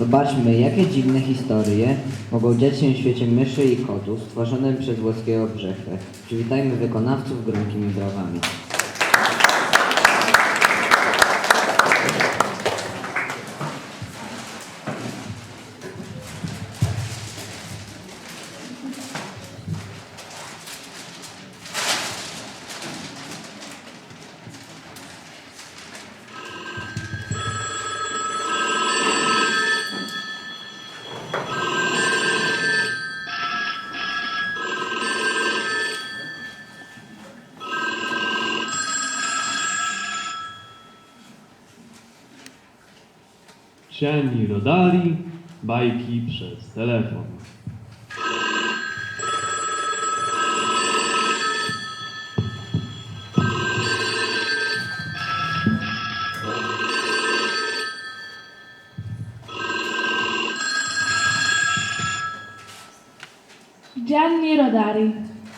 Zobaczmy, jakie dziwne historie mogą dziać się w świecie myszy i kotu stworzonym przez włoskiego Brzechwę. Przywitajmy wykonawców gromkimi brawami. Gianni Rodari, bajki przez telefon. Gianni Rodari,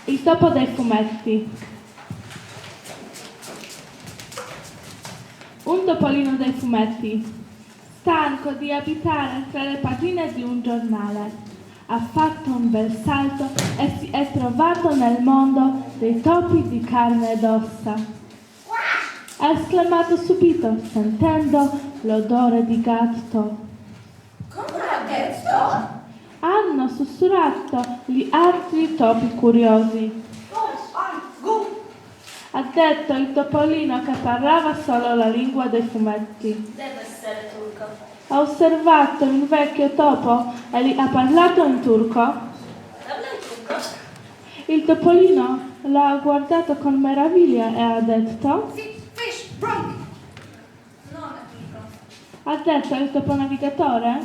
il topo dei fumetti. Un topolino dei fumetti, stanco di abitare tra le pagine di un giornale, ha fatto un bel salto e si è trovato nel mondo dei topi di carne ed ossa. Ha esclamato subito, sentendo l'odore di gatto. Come ha detto? Hanno sussurrato gli altri topi curiosi. Ha detto il topolino che parlava solo la lingua dei fumetti. Deve essere turco. Ha osservato il vecchio topo e gli ha parlato in turco. Parla in turco? Il topolino l'ha guardato con meraviglia e ha detto. Fish, bronchi. Non è turco. Ha detto il toponavigatore.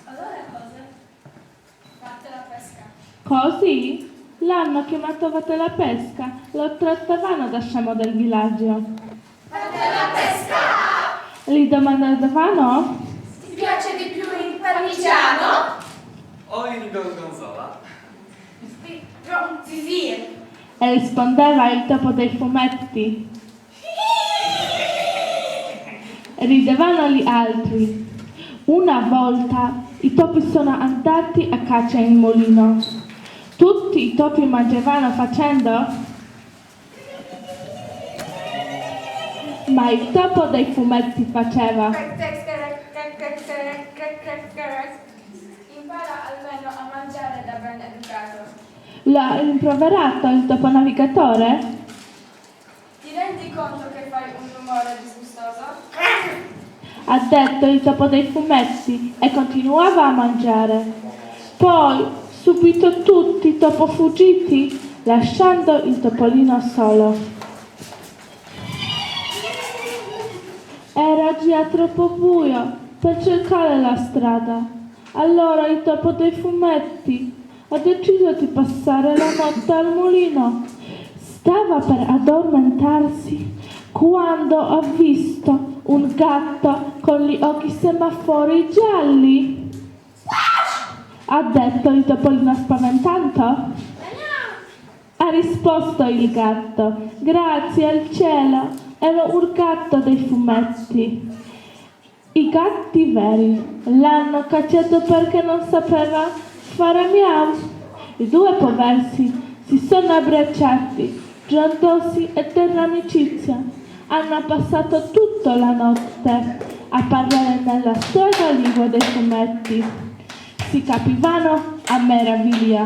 Allora cosa? Fate la pesca. Così l'hanno chiamato Vatte la pesca. Lo trattavano da scemo del villaggio. Fate la pesca! Gli domandavano. Ti piace di più il parmigiano? O il gorgonzola? Zizir. E rispondeva il topo dei fumetti. Ridevano gli altri. Una volta i topi sono andati a caccia in mulino. Tutti i topi mangiavano facendo. Ma il topo dei fumetti faceva. Impara almeno a mangiare da ben educato. L'ha rimproverato il toponavigatore. Ti rendi conto che fai un rumore disgustoso? Ha detto il topo dei fumetti e continuava a mangiare. Poi, subito tutti i topo fuggiti, lasciando il topolino solo. Era già troppo buio per cercare la strada. Allora il topo dei fumetti ha deciso di passare la notte al mulino. Stava per addormentarsi quando ha visto un gatto con gli occhi semafori gialli. Ha detto il topolino spaventato. Ha risposto il gatto. Grazie al cielo, ero un gatto dei fumetti. I gatti veri l'hanno cacciato perché non sapeva fare miau. I due poversi si sono abbracciati, giuntosi eterna amicizia. Hanno passato tutta la notte a parlare nella sola lingua dei fumetti. Si capivano a meraviglia.